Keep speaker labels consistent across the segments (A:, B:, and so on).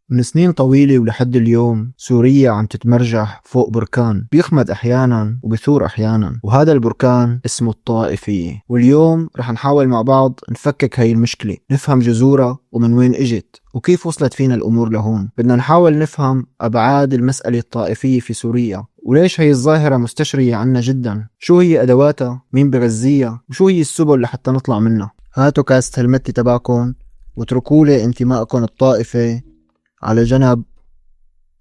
A: من سنين طويلة ولحد اليوم سوريا عم تتمرجح فوق بركان بيخمد أحيانا وبثور أحيانا، وهذا البركان اسمه الطائفية. واليوم رح نحاول مع بعض نفكك هاي المشكلة، نفهم جذورها ومن وين اجت وكيف وصلت فينا الأمور لهون. بدنا نحاول نفهم أبعاد المسألة الطائفية في سوريا، وليش هي الظاهرة مستشرية عنا جدا، شو هي أدواتها، مين بغذيها، وشو هي السبل لحتى نطلع منها. هاتوا كاسة المتي تبعكم واتركوا لي انتمائكم الطائفي على جنب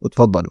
A: وتفضلوا.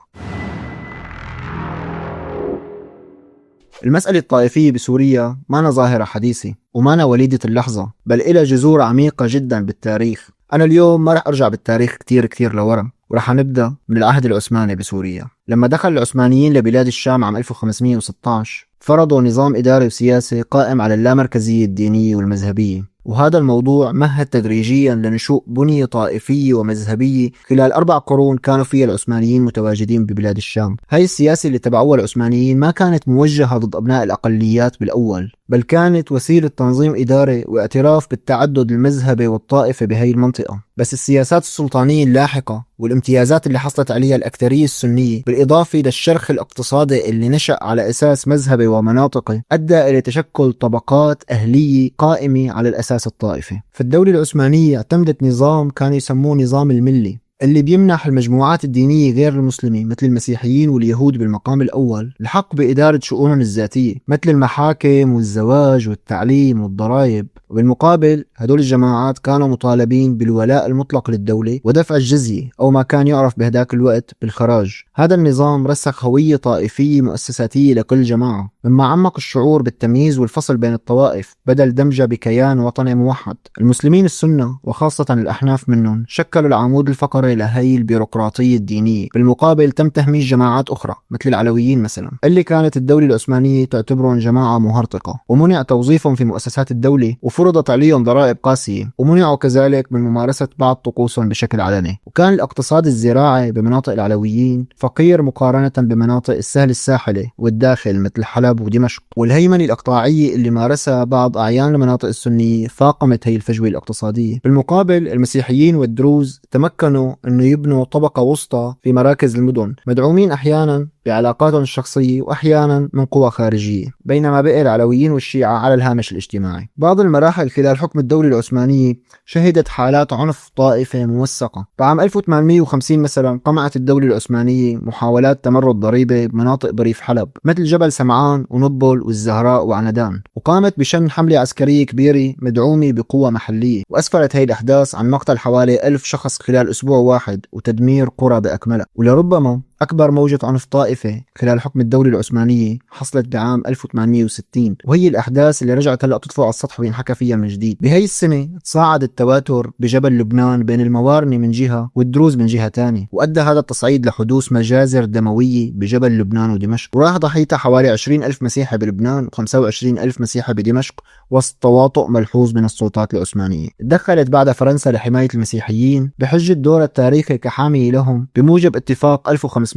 A: المسألة الطائفية بسوريا ما ظاهرة حديثة وما وليدة اللحظة، بل إلى جذور عميقة جدا بالتاريخ. أنا اليوم ما رح أرجع بالتاريخ كتير لورا، ورح نبدأ من العهد العثماني بسوريا. لما دخل العثمانيين لبلاد الشام عام 1516 فرضوا نظام إداري وسياسي قائم على اللامركزية الدينية والمذهبية، وهذا الموضوع مهد تدريجيا لنشوء بنية طائفية ومذهبية خلال 4 قرون كانوا فيها العثمانيين متواجدين ببلاد الشام. هاي السياسة اللي تبعوها العثمانيين ما كانت موجهة ضد أبناء الأقليات بالأول، بل كانت وسيلة تنظيم إداري واعتراف بالتعدد المذهبي والطائفي بهاي المنطقة. بس السياسات السلطانية اللاحقة والامتيازات اللي حصلت عليها الأكثرية السنية، بالإضافة للشرخ الاقتصادي اللي نشأ على أساس مذهبي ومناطقي، أدى إلى تشكل طبقات أهلية قائمة على الأساس الطائفي. فالدولة العثمانية اعتمدت نظام كانوا يسموه نظام الملي، اللي بيمنح المجموعات الدينية غير المسلمة مثل المسيحيين واليهود بالمقام الأول الحق بإدارة شؤونهم الذاتية مثل المحاكم والزواج والتعليم والضرائب. وبالمقابل هدول الجماعات كانوا مطالبين بالولاء المطلق للدولة ودفع الجزية أو ما كان يعرف بهداك الوقت بالخراج. هذا النظام رسخ هوية طائفية مؤسساتية لكل جماعة، مما عمق الشعور بالتمييز والفصل بين الطوائف بدل دمجها بكيان وطني موحد. المسلمين السنة وخاصة الأحناف منهم شكلوا العمود الفقري لهي البيروقراطية الدينية. بالمقابل تم تهميش جماعات أخرى مثل العلويين مثلا، اللي كانت الدولة العثمانية تعتبرهم جماعة مهرطقة، ومنع توظيفهم في مؤسسات الدولة، وفرضت عليهم ضرائب قاسية، ومنعوا كذلك من ممارسة بعض طقوسهم بشكل علني. وكان الاقتصاد الزراعي بمناطق العلويين فقير مقارنة بمناطق السهل الساحلي والداخل مثل حلب ودمشق. والهيمنة الإقطاعية اللي مارسها بعض أعيان المناطق السنية فاقمت هي الفجوة الاقتصادية. بالمقابل المسيحيين والدروز تمكنوا أنه يبنوا طبقة وسطى في مراكز المدن، مدعومين أحيانا بعلاقاتهم الشخصية وأحيانا من قوى خارجية، بينما بقي العلويين والشيعة على الهامش الاجتماعي. بعض المراحل خلال حكم الدولة العثمانية شهدت حالات عنف طائفي موثقة. بعام 1850 مثلا قمعت الدولة العثمانية محاولات تمرد ضريبي بمناطق بريف حلب مثل جبل سمعان ونبل والزهراء وعنادان، وقامت بشن حملة عسكرية كبيرة مدعومة بقوة محلية، وأسفرت هي الأحداث عن مقتل حوالي 1000 شخص خلال أسبوع واحد وتدمير قرى بأكملها. ولربما أكبر موجة عنف طائفي خلال حكم الدولة العثمانية حصلت بعام 1860، وهي الأحداث اللي رجعت هلأ تطفو على السطح وينحكى فيها من جديد. بهي السنة تصاعد التواتر بجبل لبنان بين الموارنة من جهة والدروز من جهة تانية، وأدى هذا التصعيد لحدوث مجازر دموية بجبل لبنان ودمشق، وراح ضحيتها حوالي 20,000 مسيحي بلبنان و25,000 مسيحي بدمشق وسط تواطؤ ملحوظ من السلطات العثمانية. تدخلت بعد فرنسا لحماية المسيحيين بحجة دور التاريخي كحامي لهم بموجب اتفاق 1535،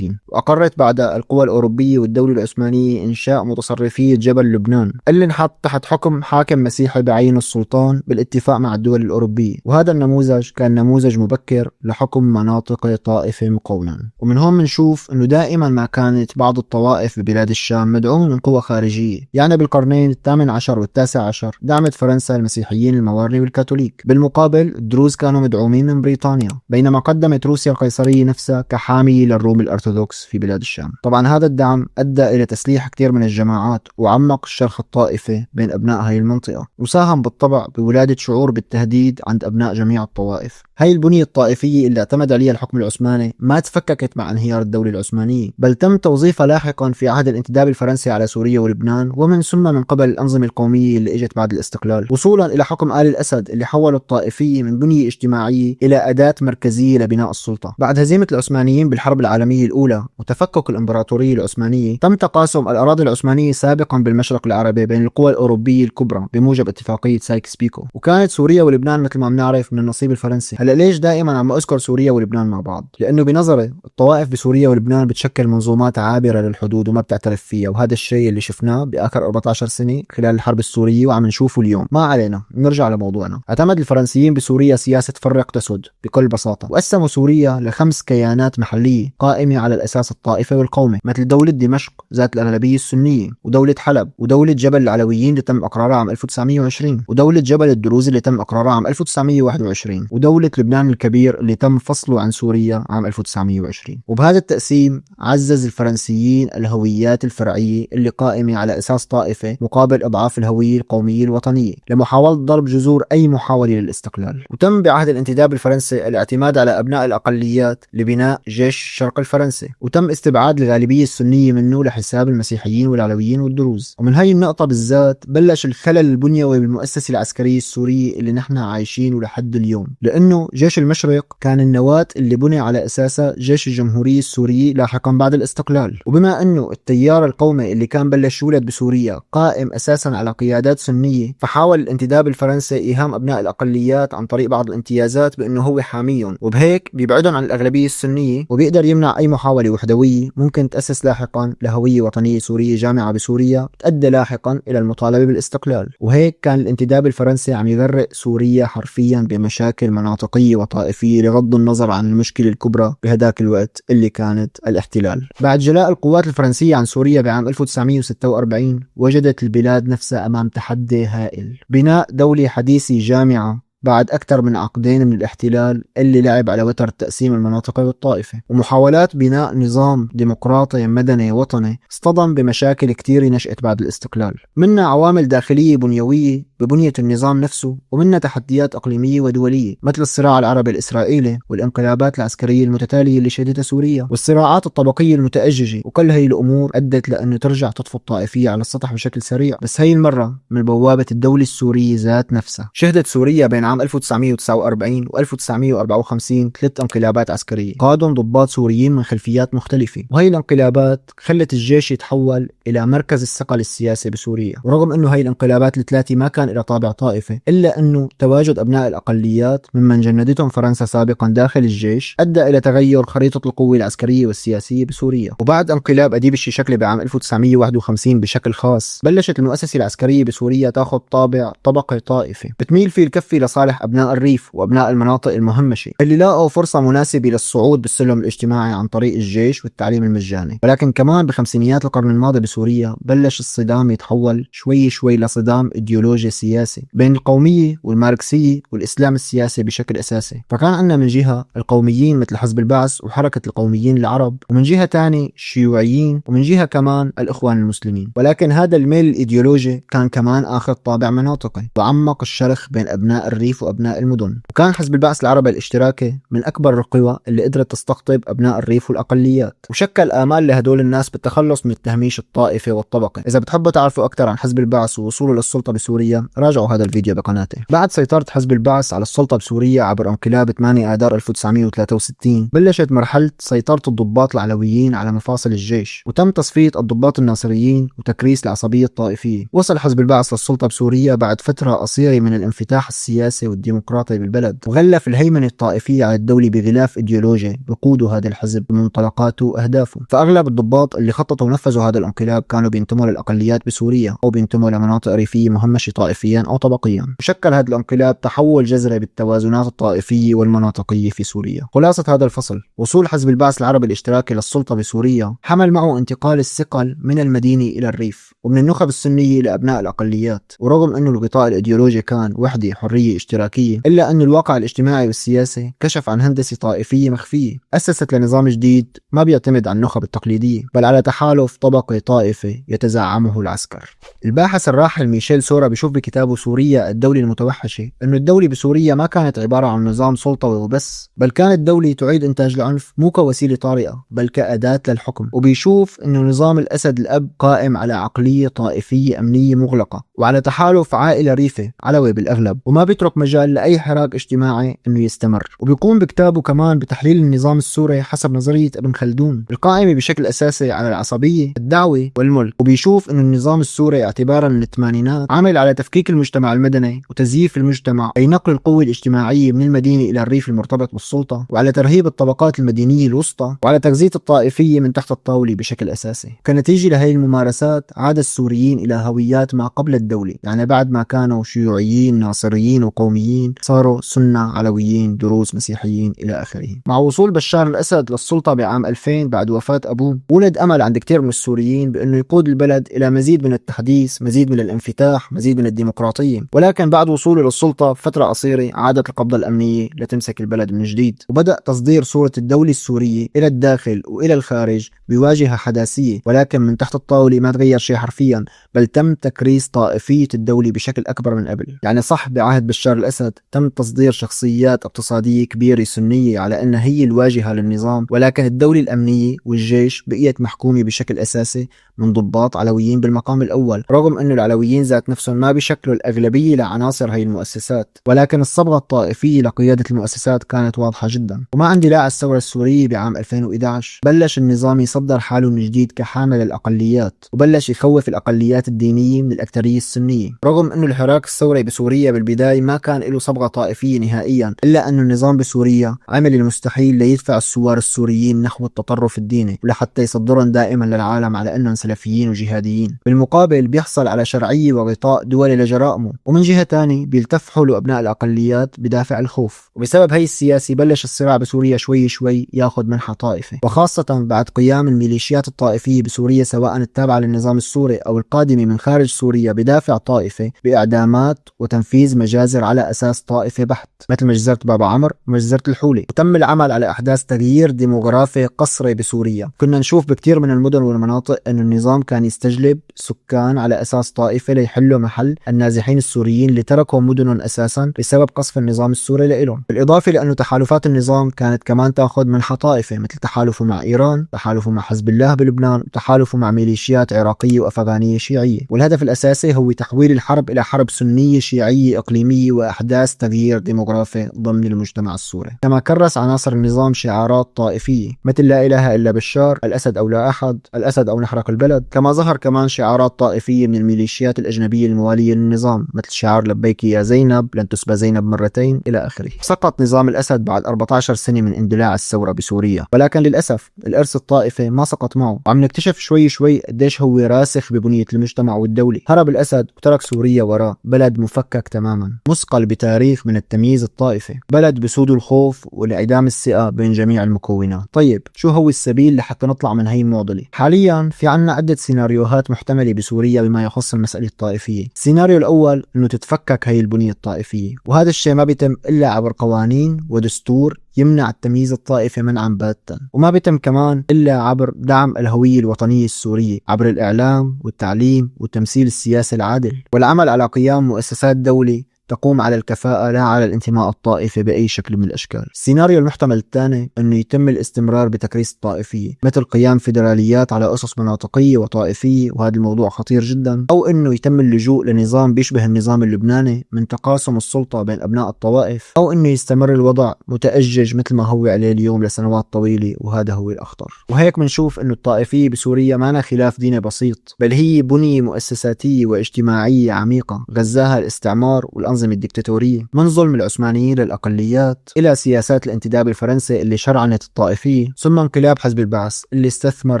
A: وأقرت بعد القوى الأوروبية والدولة العثمانية إنشاء متصرفية جبل لبنان اللي انحط تحت حكم حاكم مسيحي بعين السلطان بالاتفاق مع الدول الأوروبية. وهذا النموذج كان نموذج مبكر لحكم مناطق طائفي مقونا. ومن هون بنشوف أنه دائما ما كانت بعض الطوائف ببلاد الشام مدعومة من قوى خارجية. يعني بالقرنين الثامن عشر والتاسع عشر دعمت فرنسا المسيحيين الموارنة والكاثوليك، بالمقابل الدروز كانوا مدعومين من بريطانيا، بينما قدمت روسيا القيصرية نفسها كحامية للروم الأرثوذكس في بلاد الشام. طبعا هذا الدعم أدى إلى تسليح كثير من الجماعات وعمق الشرخ الطائفي بين أبناء هاي المنطقة، وساهم بالطبع بولادة شعور بالتهديد عند أبناء جميع الطوائف. هاي البنية الطائفية اللي اعتمد عليها الحكم العثماني ما تفككت مع انهيار الدولة العثمانية، بل تم توظيفها لاحقا في عهد الانتداب الفرنسي على سوريا ولبنان، ومن ثم من قبل الأنظمة القومية اللي اجت بعد الاستقلال، وصولا إلى حكم آل الأسد اللي حول الطائفية من بنية اجتماعية إلى أداة مركزية لبناء السلطة. بعد هزيمة العثمانيين بالحرب العالمية الأولى وتفكك الإمبراطورية العثمانية تم تقاسم الأراضي العثمانية سابقا بالمشرق العربي بين القوى الأوروبية الكبرى بموجب اتفاقية سايكس بيكو، وكانت سوريا ولبنان مثل ما بنعرف من النصيب الفرنسي. هلا ليش دائما عم اذكر سوريا ولبنان مع بعض؟ لانه بنظري الطوائف بسوريا ولبنان بتشكل منظومات عابره للحدود وما بتعترف فيها، وهذا الشيء اللي شفناه باخر 14 سنه خلال الحرب السوريه وعم نشوفه اليوم. ما علينا، نرجع لموضوعنا. اعتمد الفرنسيين بسوريا سياسه فرق تسد بكل بساطه، وقسموا سوريا ل5 كيانات محليه قائمه على الاساس الطائفي والقومي، مثل دوله دمشق ذات الاغلبيه السنيه، ودوله حلب، ودوله جبل العلويين اللي تم اقرارها عام 1920، ودوله جبل الدروز اللي تم اقرارها عام 1921، ودوله لبنان الكبير اللي تم فصله عن سوريا عام 1920. وبهذا التقسيم عزز الفرنسيين الهويات الفرعيه اللي قائمه على اساس طائفي مقابل اضعاف الهويه القوميه الوطنيه لمحاوله ضرب جذور اي محاوله للاستقلال. وتم بعهد الانتداب الفرنسي الاعتماد على ابناء الاقليات لبناء جيش الشرق الفرنسي، وتم استبعاد الغالبيه السنيه منه لحساب المسيحيين والعلويين والدروز. ومن هاي النقطه بالذات بلش الخلل البنيوي بالمؤسسه العسكريه السوريه اللي نحن عايشينه لحد اليوم، لانه جيش المشرق كان النواة اللي بني على اساسها جيش الجمهوريه السوريه لاحقا بعد الاستقلال. وبما انه التيار القومي اللي كان بلش يولد بسوريا قائم اساسا على قيادات سنيه، فحاول الانتداب الفرنسي ايهام ابناء الاقليات عن طريق بعض الامتيازات بانه هو حاميهم، وبهيك بيبعدهم عن الاغلبيه السنيه، وبيقدر يمنع اي محاوله وحدويه ممكن تاسس لاحقا لهويه وطنيه سوريه جامعه بسوريا تؤدي لاحقا الى المطالبه بالاستقلال. وهيك كان الانتداب الفرنسي عم يغرق سوريا حرفيا بمشاكل مناطقيه وطائفيه لغض النظر عن المشكله الكبرى بهداك الوقت اللي كانت الاحتلال. بعد جلاء القوات الفرنسيه عن سوريا بعام 1946 وجدت البلاد نفسها امام تحدي هائل، بناء دوله حديثه جامعه بعد أكثر من عقدين من الاحتلال اللي لعب على وتر التقسيم المناطقي والطائفي، ومحاولات بناء نظام ديمقراطي مدني وطني اصطدم بمشاكل كتير نشأت بعد الاستقلال، منها عوامل داخلية بنيوية ببنية النظام نفسه، ومنها تحديات إقليمية ودولية مثل الصراع العربي الإسرائيلي والانقلابات العسكرية المتتالية اللي شهدتها سوريا والصراعات الطبقية المتأججة. وكل هي الأمور أدت لأنه ترجع تطفو الطائفية على السطح بشكل سريع، بس هي المرة من بوابة الدولة السورية ذات نفسها. شهدت سوريا بين عام 1949 و 1954 3 انقلابات عسكرية قادهم ضباط سوريين من خلفيات مختلفة، وهي الانقلابات خلت الجيش يتحول إلى مركز الثقل السياسي بسوريا. ورغم أنه هي الانقلابات الثلاثة ما كان لها طابع طائفي، إلا أنه تواجد أبناء الأقليات ممن جندتهم فرنسا سابقا داخل الجيش أدى إلى تغير خريطة القوة العسكرية والسياسية بسوريا. وبعد انقلاب أديب الشيشكلي بعام 1951 بشكل خاص بلشت المؤسسة العسكرية بسوريا تاخذ طابع طبقي طائفي بتميل فيه الكفة لصالح أبناء الريف وأبناء المناطق المهمشة اللي لاقوا فرصة مناسبة للصعود بالسلم الاجتماعي عن طريق الجيش والتعليم المجاني. ولكن كمان بخمسينيات القرن الماضي بسوريا بلش الصدام يتحول شوي شوي لصدام ايديولوجي سياسي بين القومية والماركسية والإسلام السياسي بشكل أساسي. فكان عندنا من جهة القوميين مثل حزب البعث وحركة القوميين العرب، ومن جهة تاني الشيوعيين، ومن جهة كمان الإخوان المسلمين. ولكن هذا الميل الإيديولوجي كان كمان آخذ طابع مناطقي وعمق الشرخ بين أبناء الريف وأبناء المدن. وكان حزب البعث العربي الاشتراكي من أكبر القوى اللي قدرت تستقطب أبناء الريف والأقليات، وشكل آمال لهدول الناس بالتخلص من التهميش الطائفي والطبقي. إذا بتحبوا تعرفوا أكثر عن حزب البعث ووصوله للسلطة بسوريا راجعوا هذا الفيديو بقناتي. بعد سيطرة حزب البعث على السلطة بسوريا عبر انقلاب 8 آذار 1963 بلشت مرحلة سيطرة الضباط العلويين على مفاصل الجيش، وتم تصفية الضباط الناصريين وتكريس العصبية الطائفية. وصل حزب البعث للسلطة بسوريا بعد فترة قصيرة من الانفتاح السياسي والديمقراطي بالبلد، وغلف الهيمنة الطائفية على الدولة بغلاف ايديولوجي بقوده هذا الحزب بمنطلقاته وأهدافه. فأغلب الضباط اللي خططوا ونفذوا هذا الانقلاب كانوا بينتموا للأقليات بسوريا أو بينتموا لمناطق ريفية مهمشة طائفيا أو طبقيا. وشكل هذا الانقلاب تحول جذري بالتوازنات الطائفية والمناطقية في سوريا. خلاصة هذا الفصل: وصول حزب البعث العربي الاشتراكي للسلطة بسوريا حمل معه انتقال الثقل من المدينة إلى الريف ومن النخب السنية لأبناء الأقليات. ورغم أنه الغطاء الإيديولوجي كان وحدة حرية اشتراكية، إلا أن الواقع الاجتماعي والسياسي كشف عن هندسة طائفية مخفية أسست لنظام جديد ما بيعتمد على النخب التقليدية بل على تحالف طبقي طائفي يتزعمه العسكر. الباحث الراحل ميشيل سورا بيشوف بكتابه سوريا الدولة المتوحشة أنه الدولة بسوريا ما كانت عبارة عن نظام سلطوي وبس، بل كانت دولة تعيد إنتاج العنف مو كوسيلة طارئة بل كأداة للحكم. وبيشوف أنه نظام الأسد الأب قائم على عقلية طائفية أمنية مغلقة وعلى تحالف عائلة ريفة علوي بالأغلب، وما بيترك مجال لأي حراك اجتماعي إنه يستمر. وبيقوم بكتابه كمان بتحليل النظام السوري حسب نظرية ابن خلدون القائمة بشكل أساسي على العصبية، الدعوة والملك، وبيشوف إنه النظام السوري اعتبارا من الثمانينات عمل على تفكيك المجتمع المدني وتزييف المجتمع، أي نقل القوة الاجتماعية من المدينة إلى الريف المرتبط بالسلطة، وعلى ترهيب الطبقات المدينية الوسطى، وعلى تغذية الطائفية من تحت الطاولة بشكل أساسي. كنتيجة لهي الممارسات عاد السوريين إلى هويات ما قبل الدولة، يعني بعد ما كانوا شيوعيين ناصريين وقوميين صاروا سنة علويين دروز مسيحيين إلى آخره. مع وصول بشار الأسد للسلطة بعام 2000 بعد وفاة أبوه، ولد أمل عند كثير من السوريين بأنه يقود البلد إلى مزيد من التحديث، مزيد من الانفتاح، مزيد من الديمقراطية. ولكن بعد وصوله للسلطة بفترة قصيرة عادت القبضة الأمنية لتمسك البلد من جديد، وبدأ تصدير صورة الدولة السورية إلى الداخل وإلى الخارج بواجهة حداثية، ولكن من تحت الطاولة ما تغير شيء حرفيا، بل تم تكريس طائفية الدولة بشكل أكبر من قبل. يعني صح بعهد بشار الأسد تم تصدير شخصيات اقتصادية كبيرة سنية على أنها هي الواجهة للنظام، ولكن الدولة الأمنية والجيش بقيت محكومة بشكل أساسي من ضباط علويين بالمقام الأول، رغم أنه العلويين ذات نفسهم ما بيشكلوا الأغلبية لعناصر هي المؤسسات، ولكن الصبغة الطائفية لقيادة المؤسسات كانت واضحة جدا. ومع اندلاع الثورة السورية بعام 2011 بلش النظام يصدر حاله من جديد كحامل الأقليات، وبلش يخوف الأقليات الدينية من الأكثرية السنية، رغم أنه الحراك الثوري بسوريا بالبداية ما كان له صبغة طائفية نهائيا، إلا أن النظام بسوريا عمل المستحيل ليدفع الثوار السوريين نحو التطرف الديني، ولحتى يصدرهم دائما للعالم على أنهم سلفيين وجهاديين. بالمقابل بيحصل على شرعية وغطاء دولي لجرائمه، ومن جهة تانية بيلتف حوله أبناء الأقليات بدافع الخوف. وبسبب هي السياسة بلش الصراع بسوريا شوي شوي ياخذ منحى طائفي، وخاصة بعد قيام الميليشيات الطائفية بسوريا سواء التابعة للنظام السوري أو القادمة من خارج سوريا بدافع طائفي بإعدامات وتنفيذ مجازر على أساس طائفي بحت، مثل مجزرة بابا عمر ومجزرة الحولي. وتم العمل على أحداث تغيير ديموغرافي قسري بسوريا. كنا نشوف بكثير من المدن والمناطق أن النظام كان يستجلب سكان على أساس طائفي ليحلوا محل النازحين السوريين اللي تركوا مدنهم أساسا بسبب قصف النظام السوري لهم. بالإضافة لأنه تحالفات النظام كانت كمان تأخذ منحى طائفي، مثل تحالفه مع إيران، تحالفه مع حزب الله بلبنان، وتحالفه مع ميليشيات عراقية وأفغانية شيعية. والهدف الأساسي هو تحويل الحرب إلى حرب سنية شيعية إقليمية وأحداث تغيير ديموغرافي ضمن المجتمع السوري. كما كرس عناصر النظام شعارات طائفية مثل لا إله إلا بشار، الأسد أو لا أحد، الأسد أو نحرق البلد. كما ظهر كمان شعارات طائفية من الميليشيات الأجنبية الموالية للنظام، مثل شعار لبيك يا زينب، لن تسبى زينب مرتين إلى آخره. سقط نظام الأسد بعد 14 سنة من اندلاع الثورة بسوريا، ولكن للأسف الإرث الطائفي ما سقط معه، وعم نكتشف شوي شوي قديش هو راسخ ببنية المجتمع والدولة. هرب الأسد وترك سوريا وراه، بلد مفكك تماما، مثقل بتاريخ من التمييز الطائفي، بلد بسود الخوف وانعدام الثقة بين جميع المكونات. طيب شو هو السبيل لحتى نطلع من هي المعضلة؟ حاليا في عنا عدة سيناريوهات محتملة بسوريا بما يخص المسألة الطائفية. السيناريو الأول إنه تتفكك هي البنية الطائفية، وهذا الشيء ما بيتم إلا عبر قوانين ودستور يمنع التمييز الطائفي منعا باتا، وما بيتم كمان إلا عبر دعم الهوية الوطنية السورية عبر الإعلام والتعليم والتمثيل السياسي العادل، والعمل على قيام مؤسسات دولة تقوم على الكفاءة لا على الانتماء الطائفي بأي شكل من الأشكال. السيناريو المحتمل الثاني أنه يتم الاستمرار بتكريس الطائفية، مثل قيام فيدراليات على أسس مناطقية وطائفية، وهذا الموضوع خطير جدا، أو أنه يتم اللجوء لنظام بيشبه النظام اللبناني من تقاسم السلطة بين أبناء الطوائف، أو أنه يستمر الوضع متأجج مثل ما هو عليه اليوم لسنوات طويلة، وهذا هو الأخطر. وهيك بنشوف أنه الطائفية بسوريا ما خلاف ديني بسيط، بل هي بنية مؤسساتية واجتماعية عميقة غزاها الاستعمار والأنظمة الدكتاتورية، من ظلم العثمانيين للأقليات إلى سياسات الانتداب الفرنسي اللي شرعنت الطائفية، ثم انقلاب حزب البعث اللي استثمر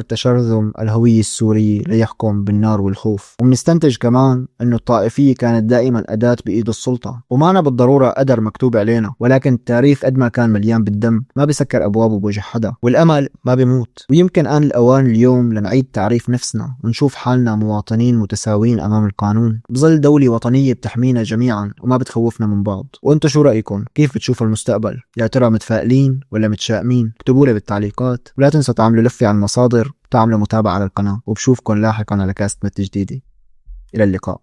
A: تشرذم الهوية السورية ليحكم بالنار والخوف. ومنستنتج كمان أنه الطائفية كانت دائما أداة بإيد السلطة، ومانا بالضرورة قدر مكتوب علينا، ولكن التاريخ قد ما كان مليان بالدم ما بيسكر أبوابه بوجه حدا، والأمل ما بيموت. ويمكن آن الأوان اليوم لنعيد تعريف نفسنا ونشوف حالنا مواطنين متساويين أمام القانون بظل دولة وطنية بتحمينا جميعا وما بتخوفنا من بعض. وانتو شو رأيكم؟ كيف بتشوفوا المستقبل؟ يا ترى متفائلين ولا متشائمين؟ اكتبوا لي بالتعليقات، ولا تنسوا تعملوا لفة على المصادر وتعملوا متابعة على القناة، وبشوفكم لاحقا على كاست مت جديدة. إلى اللقاء.